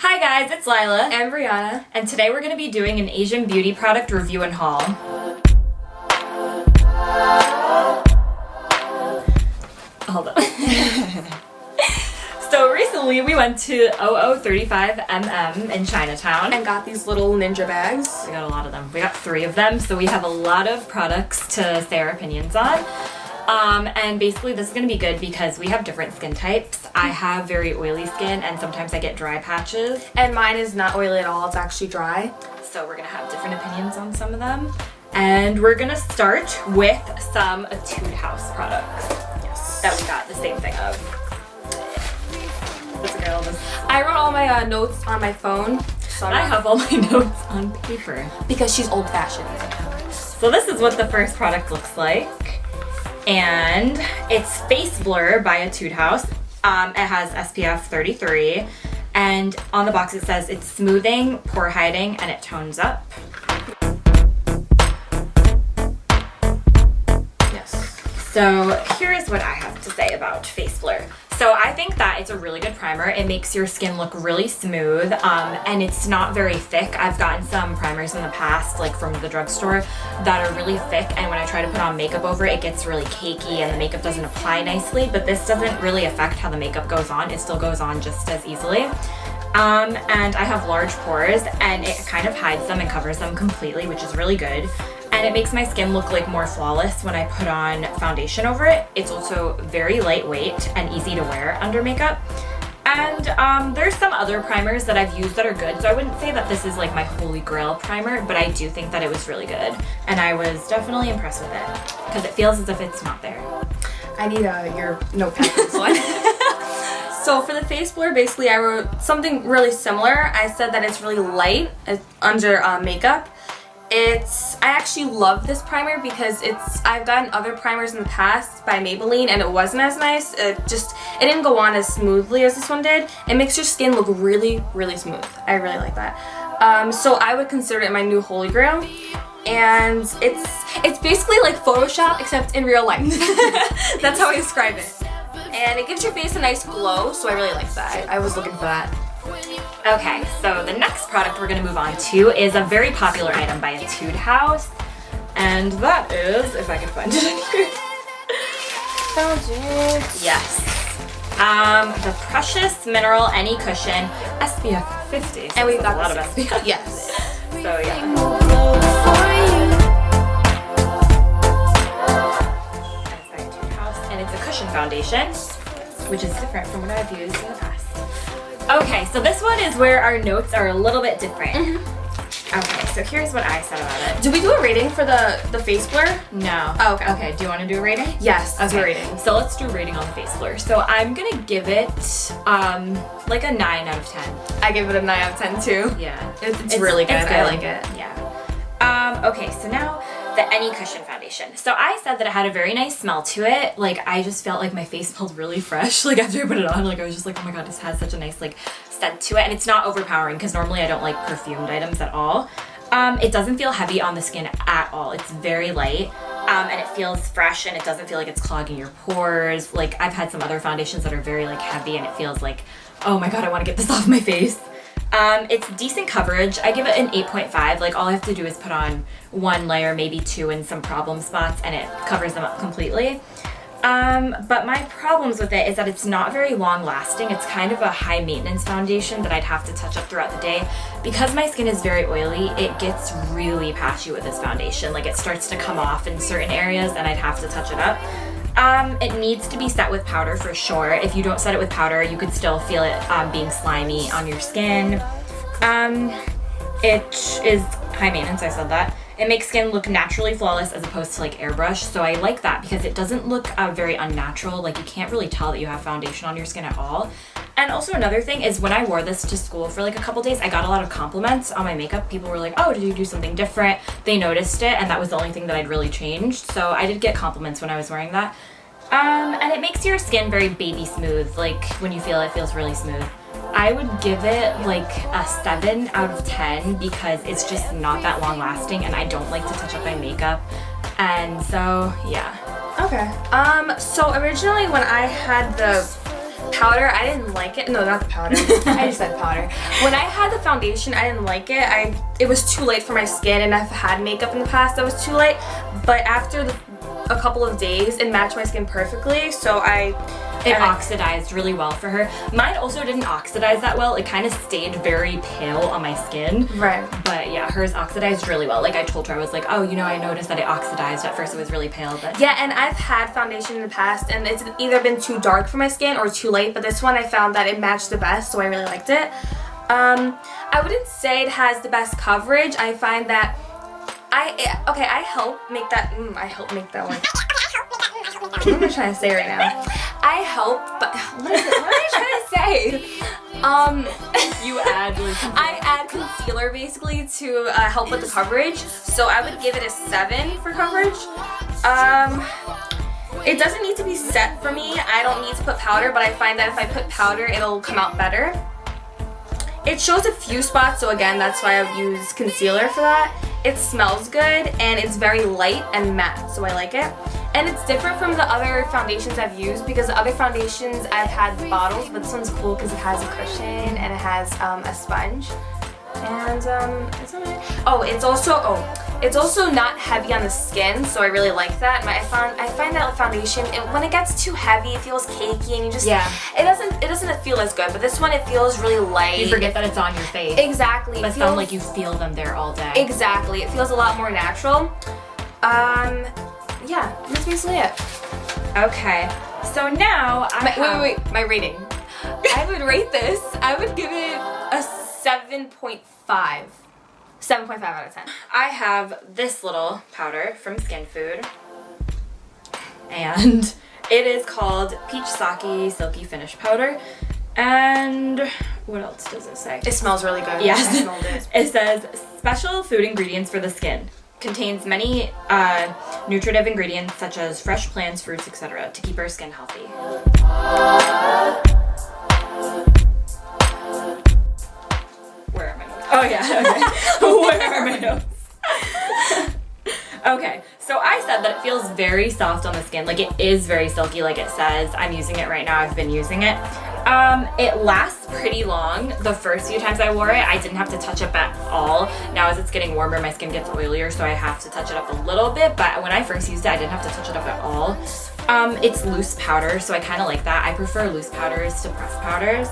Hi guys, it's Lila and Brianna, and today we're going to be doing an Asian beauty product review and haul. Hold on. So recently we went to 0035mm in Chinatown and got these little ninja bags. We got a lot of them. We got 3 of them, so we have a lot of products to say our opinions on. And basically this is going to be good because we have different skin types. I have very oily skin and sometimes I get dry patches. And mine is not oily at all, it's actually dry. So we're going to have different opinions on some of them. And we're going to start with some Etude House products. Yes. That we got the same thing of. I wrote all my notes on my phone. So I have all my notes on paper. Because she's old-fashioned. So this is what the first product looks like. And it's Face Blur by Etude House. It has SPF 33. And on the box it says it's smoothing, pore hiding, and it tones up. Yes. So here's what I have to say about Face Blur. So I think that it's a really good primer. It makes your skin look really smooth, and it's not very thick. I've gotten some primers in the past, like from the drugstore, that are really thick, and when I try to put on makeup over it, it gets really cakey and the makeup doesn't apply nicely, but this doesn't really affect how the makeup goes on. It still goes on just as easily. And I have large pores, and it kind of hides them and covers them completely, which is really good. And it makes my skin look like more flawless when I put on foundation over it. It's also very lightweight and easy to wear under makeup. And there's some other primers that I've used that are good, so I wouldn't say that this is like my holy grail primer, but I do think that it was really good. And I was definitely impressed with it, because it feels as if it's not there. I need your notepad for this one. So for the Face Blur, basically I wrote something really similar. I said that it's really light under makeup. I actually love this primer because I've gotten other primers in the past by Maybelline and it wasn't as nice. It didn't go on as smoothly as this one did. It makes your skin look really, really smooth. I really like that. So I would consider it my new holy grail. And it's basically like Photoshop except in real life. That's how I describe it. And it gives your face a nice glow, so I really like that. I was looking for that. Okay, so the next product we're going to move on to is a very popular item by Etude House. And that is, if I can find it in here. Found it. Yes. The Precious Mineral Any Cushion SPF 50. So and we've got a lot of SPF. Yes. So yeah. That's by Etude House. And it's a cushion foundation, which is different from what I've used in the past. Okay, so this one is where our notes are a little bit different. Okay, so here's what I said about it. Did we do a rating for the Face Blur? No. Oh, okay. Okay, do you want to do a rating? Yes, let's do a rating. So let's do a rating on the Face Blur. So I'm gonna give it like a 9 out of 10. I give it a 9 out of 10 too. Yeah. It's really good. I like it. Yeah. Okay, so now the Any Cushion foundation. So I said that it had a very nice smell to it. Like I just felt like my face smelled really fresh. Like after I put it on, like I was just like, oh my god, this has such a nice like scent to it, and it's not overpowering because normally I don't like perfumed items at all. It doesn't feel heavy on the skin at all. It's very light, and it feels fresh, and it doesn't feel like it's clogging your pores. Like I've had some other foundations that are very like heavy, and it feels like, oh my god, I want to get this off my face. It's decent coverage. I give it an 8.5. Like all I have to do is put on 1 layer, maybe 2 in some problem spots, and it covers them up completely. But my problems with it is that it's not very long lasting. It's kind of a high maintenance foundation that I'd have to touch up throughout the day. Because my skin is very oily, it gets really patchy with this foundation. Like it starts to come off in certain areas and I'd have to touch it up. It needs to be set with powder for sure. If you don't set it with powder, you could still feel it being slimy on your skin. It is high maintenance, I said that. It makes skin look naturally flawless as opposed to like airbrush, so I like that because it doesn't look very unnatural. Like you can't really tell that you have foundation on your skin at all. And also another thing is when I wore this to school for like a couple days, I got a lot of compliments on my makeup. People were like, oh, did you do something different? They noticed it, and that was the only thing that I'd really changed. So I did get compliments when I was wearing that. And it makes your skin very baby smooth. Like when you feel it, it feels really smooth. I would give it like a 7 out of 10 because it's just not that long lasting and I don't like to touch up my makeup. And so, yeah. Okay. So originally when I had the Powder, I didn't like it. No, not the powder. I just said powder. When I had the foundation, I didn't like it. It was too light for my skin, and I've had makeup in the past that was too light. But after a couple of days, it matched my skin perfectly. So it oxidized really well for her. Mine also didn't oxidize that well. It kind of stayed very pale on my skin. Right. But yeah, hers oxidized really well. Like I told her, I was like, oh, you know, I noticed that it oxidized. At first it was really pale, but... Yeah, and I've had foundation in the past, and it's either been too dark for my skin or too light, but this one I found that it matched the best, so I really liked it. I wouldn't say it has the best coverage. I find that I help make that one. What am I trying to say right now? I help, but what am I trying to say? You add like... I add concealer basically to help with the coverage. So I would give it a 7 for coverage. It doesn't need to be set for me. I don't need to put powder, but I find that if I put powder, it'll come out better. It shows a few spots, so again, that's why I've used concealer for that. It smells good, and it's very light and matte, so I like it. And it's different from the other foundations I've used, because the other foundations I've had bottles, but this one's cool because it has a cushion and it has a sponge. And it's alright. It's also not heavy on the skin, so I really like that. I find that foundation, when it gets too heavy, it feels cakey, and you just it doesn't feel as good. But this one, it feels really light. You forget that it's on your face. Exactly. But it sounds like you feel them there all day. Exactly. It feels a lot more natural. Yeah, that's basically it. Okay, so now wait, my rating. I would rate this. I would give it a 7.5. 7.5 out of 10. I have this little powder from Skin Food, and it is called Peach Sake Silky Finish Powder. And what else does it say? It smells really good. Yes. I smelled it. It says special food ingredients for the skin. Contains many nutritive ingredients such as fresh plants, fruits, etc. to keep our skin healthy. Where are my notes? Oh yeah, okay. Where are my notes? Okay, so I said that it feels very soft on the skin. Like, it is very silky, like it says. I'm using it right now. I've been using it. It lasts pretty long. The first few times I wore it, I didn't have to touch up at all. Now as it's getting warmer, my skin gets oilier, so I have to touch it up a little bit. But when I first used it, I didn't have to touch it up at all. It's loose powder, so I kind of like that. I prefer loose powders to pressed powders.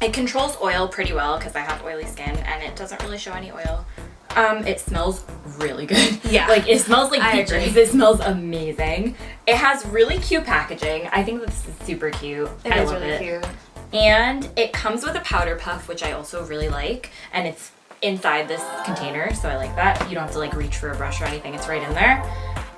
It controls oil pretty well because I have oily skin, and it doesn't really show any oil. It smells really good. Yeah. Like, it smells like I peaches. agree. It smells amazing. It has really cute packaging. I think this is super cute. It is really cute. And it comes with a powder puff, which I also really like. And it's inside this container, so I like that. You don't have to like reach for a brush or anything. It's right in there.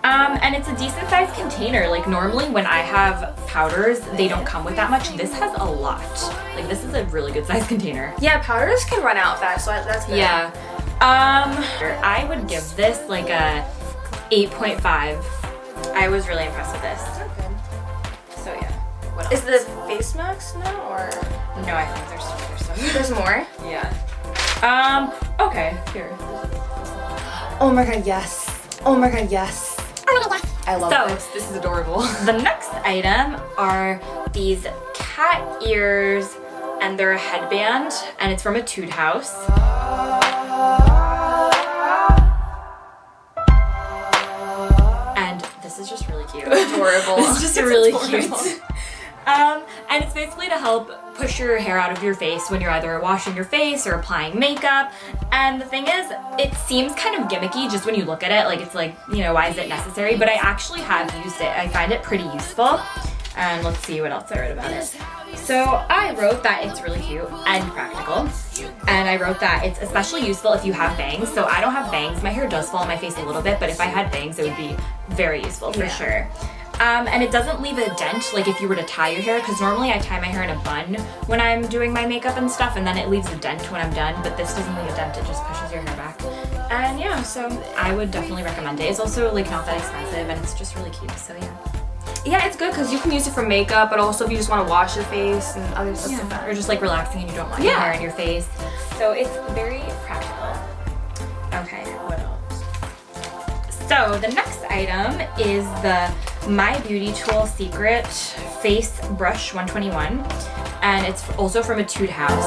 And it's a decent sized container. Like, normally when I have powders, they don't come with that much. This has a lot. Like, this is a really good sized container. Yeah, powders can run out fast, so that's good. Yeah. I would give this like a 8.5. I was really impressed with this. Okay. So yeah. What else? Is the face mask now, or? No, I think there's There's more? Yeah. Okay, here. Oh my god, yes. Oh my god, yes. Oh my god, yes. I love So, this. This is adorable. The next item are these cat ears, and they're a headband, and it's from Etude House. And this is just really cute. Adorable. It's just really cute. And it's basically to help push your hair out of your face when you're either washing your face or applying makeup. And the thing is, it seems kind of gimmicky just when you look at it. Like, it's like, you know, why is it necessary? But I actually have used it. I find it pretty useful. And let's see what else I wrote about it. So I wrote that it's really cute and practical. And I wrote that it's especially useful if you have bangs. So I don't have bangs. My hair does fall on my face a little bit, but if I had bangs, it would be very useful for sure. And it doesn't leave a dent, like if you were to tie your hair, because normally I tie my hair in a bun when I'm doing my makeup and stuff, and then it leaves a dent when I'm done, but this doesn't leave a dent, it just pushes your hair back. And yeah, so I would definitely recommend it. It's also like not that expensive, and it's just really cute, so yeah. Yeah, it's good because you can use it for makeup, but also if you just want to wash your face and other stuff like that. Or just like relaxing and you don't want your hair in your face. So it's very practical. Okay, what else? So the next item is the My Beauty Tool Secret Face Brush 121, and it's also from Etude House.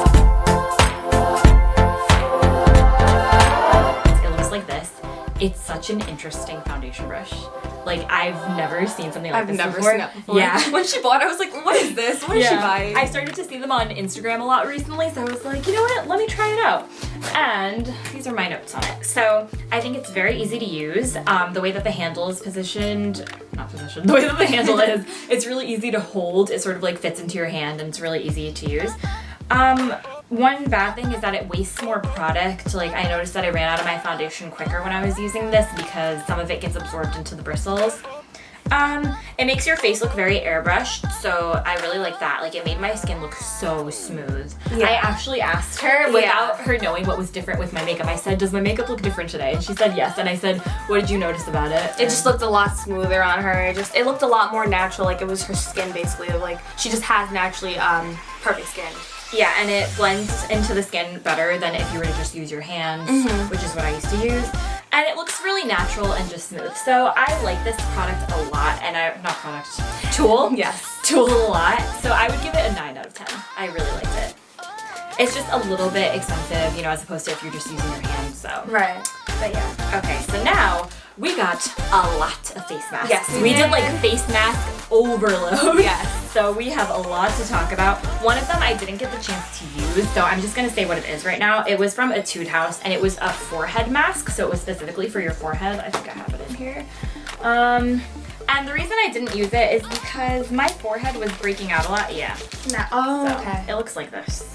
It looks like this. It's such an interesting foundation brush. Like, I've never seen something like this before. I've never seen that before. Yeah. When she bought it, I was like, what is this? What did she buy? I started to see them on Instagram a lot recently, so I was like, you know what? Let me try it out. And these are my notes on it. So I think it's very easy to use. The way that the handle is positioned, the way that the handle is, it's really easy to hold. It sort of like fits into your hand and it's really easy to use. One bad thing is that it wastes more product. Like, I noticed that I ran out of my foundation quicker when I was using this because some of it gets absorbed into the bristles. It makes your face look very airbrushed, so I really like that. Like, it made my skin look so smooth. Yeah. I actually asked her, without her knowing what was different with my makeup, I said, does my makeup look different today? And she said yes, and I said, what did you notice about it? It just looked a lot smoother on her. It looked a lot more natural, like it was her skin basically. Like, she just has naturally perfect skin. Yeah, and it blends into the skin better than if you were to just use your hands, which is what I used to use. And it looks really natural and just smooth. So I like this product a lot, and tool. Yes. Tool a lot. So I would give it a 9 out of 10. I really liked it. It's just a little bit expensive, you know, as opposed to if you're just using your hands, so. Right. But yeah. Okay, so now we got a lot of face masks. Yes, we did like face mask overload. Yes. So we have a lot to talk about. One of them I didn't get the chance to use, so I'm just gonna say what it is right now. It was from Etude House, and it was a forehead mask, so it was specifically for your forehead. I think I have it in here. And the reason I didn't use it is because my forehead was breaking out a lot. Yeah. Oh, So okay. it looks like this.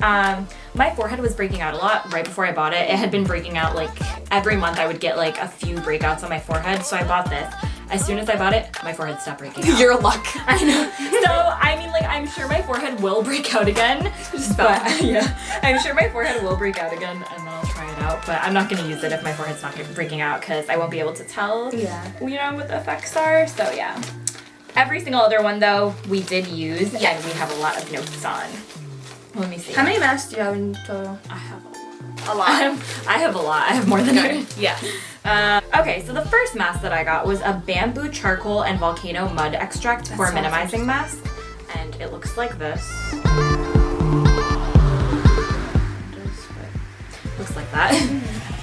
My forehead was breaking out a lot right before I bought it. It had been breaking out like every month. I would get like a few breakouts on my forehead, so I bought this. As soon as I bought it, my forehead stopped breaking out. Your luck. I know. So, I mean, like, I'm sure my forehead will break out again. But, yeah, I'm sure my forehead will break out again, and then I'll try it out. But I'm not going to use it if my forehead's not breaking out, because I won't be able to tell, you know, what the effects are. So, yeah. Every single other one, though, we did use, and we have a lot of notes on. Let me see. How many masks do you have in total? I have A lot. I have a lot. I have more than you. Yeah. Okay, so the first mask that I got was a bamboo charcoal and volcano mud extract for minimizing mask, and it looks like this. Looks like that.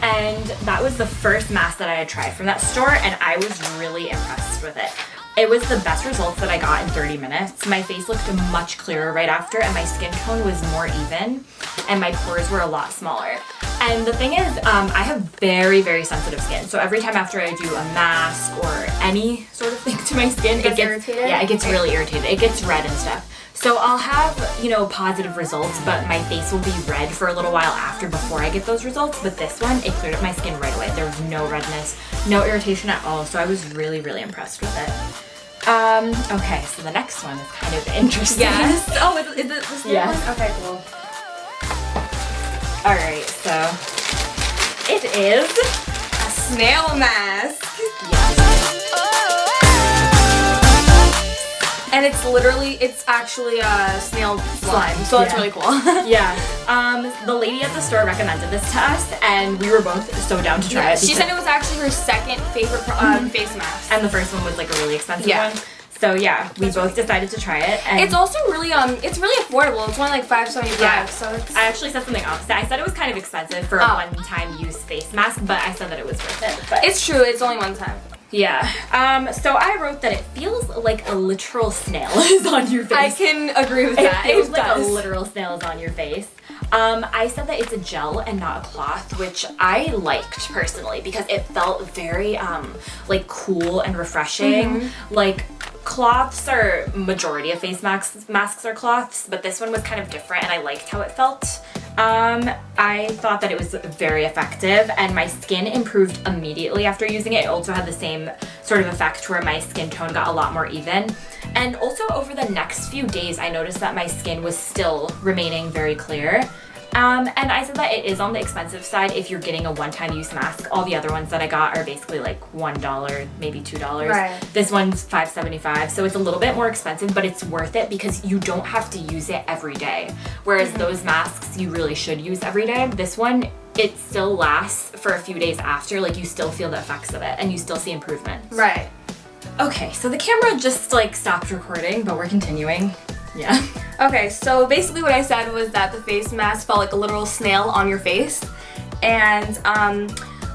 And that was the first mask that I had tried from that store, and I was really impressed with it. It was the best results that I got in 30 minutes. My face looked much clearer right after, and my skin tone was more even, and my pores were a lot smaller. And the thing is, I have very, very sensitive skin. So every time after I do a mask or any sort of thing to my skin, it gets irritated? Yeah, it gets really irritated. It gets red and stuff. So I'll have, you know, positive results, but my face will be red for a little while after before I get those results. But this one, it cleared up my skin right away. There was no redness, no irritation at all. So I was really, really impressed with it. Okay, so the next one is kind of interesting. Yes. Oh, is it the snail Yes. one? Okay, cool. Alright, so it is A snail mask. And it's actually a snail slime, so that's really cool. Yeah. The lady at the store recommended this to us, and we were both so down to try it. She said it was actually her second favorite face mask. And the first one was like a really expensive Yeah. one. So yeah, we both decided to try it. And It's also really it's really affordable. It's only like $5.75. Yeah. So it's I actually said something opposite. I said it was kind of expensive for a one-time use face mask, but I said that it was worth it. But it's true. It's only one time. yeah. So I wrote that it feels like a literal snail is on your face. I can agree with It that. feels It like does. a literal snail is on your face. I said that it's a gel and not a cloth, which I liked personally because it felt very like cool and refreshing. Like cloths are majority of face masks are cloths, but this one was kind of different and I liked how it felt. I thought that it was very effective and my skin improved immediately after using it. It also had the same sort of effect where my skin tone got a lot more even. And also over the next few days, I noticed that my skin was still remaining very clear. And I said that it is on the expensive side if you're getting a one-time use mask. All the other ones that I got are basically like $1, maybe $2. Right. This one's $5.75, so it's a little bit more expensive, but it's worth it because you don't have to use it every day. Whereas those masks you really should use every day. This one, it still lasts for a few days after, like you still feel the effects of it and you still see improvements. Right. Okay, so the camera just like stopped recording, but we're continuing. Yeah. Okay, so basically what I said was that the face mask felt like a literal snail on your face. And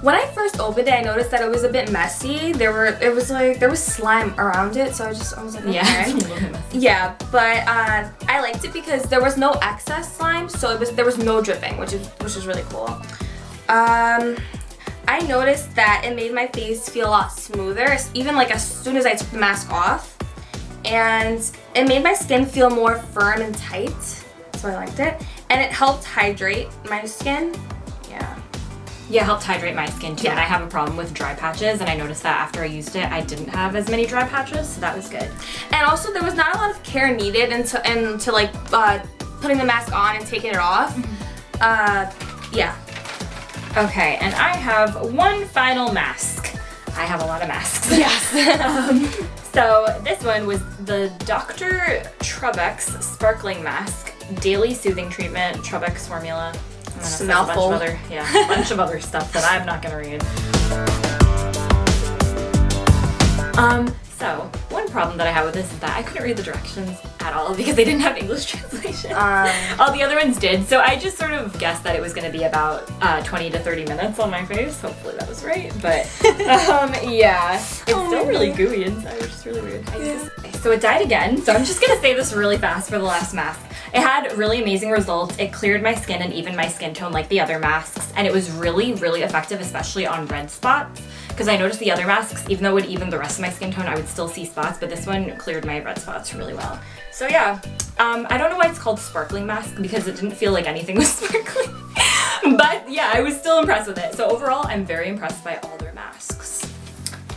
when I first opened it, I noticed that it was a bit messy. There was slime around it, so I was like, okay. Yeah, it's a little bit messy. Yeah, but I liked it because there was no excess slime, so there was no dripping, which is really cool. I noticed that it made my face feel a lot smoother, even like as soon as I took the mask off. And it made my skin feel more firm and tight, so I liked it. And it helped hydrate my skin. Yeah. Yeah, it helped hydrate my skin too. Yeah. And I have a problem with dry patches, and I noticed that after I used it, I didn't have as many dry patches, so that was good. And also, there was not a lot of care needed into like putting the mask on and taking it off. Yeah. Okay, and I have one final mask. I have a lot of masks. Yes. So this one was the Dr. Trubbeck's Sparkling Mask Daily Soothing Treatment, Trubbeck's formula. And then it says a bunch of other stuff that I'm not gonna read. So one problem that I have with this is that I couldn't read the directions at all because they didn't have English translation. All the other ones did, so I just sort of guessed that it was gonna be about 20 to 30 minutes on my face. Hopefully that was right, but yeah. It's still really gooey inside, which is really weird. So it died again, so I'm just gonna say this really fast for the last mask. It had really amazing results. It cleared my skin and even my skin tone like the other masks, and it was really, really effective, especially on red spots. Because I noticed the other masks, even though it would even the rest of my skin tone, I would still see spots, but this one cleared my red spots really well. So yeah, I don't know why it's called Sparkling Mask, because it didn't feel like anything was sparkling. But yeah, I was still impressed with it. So overall, I'm very impressed by all their masks.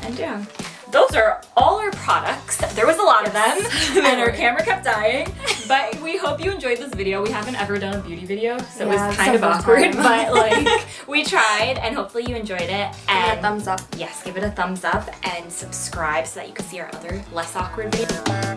And yeah, those are all our products. There was a lot of them, and our camera kept dying. But we hope you enjoyed this video. We haven't ever done a beauty video, so it was kind of awkward, but like we tried, and hopefully you enjoyed it. And give it a thumbs up. Yes, give it a thumbs up and subscribe so that you can see our other less awkward videos.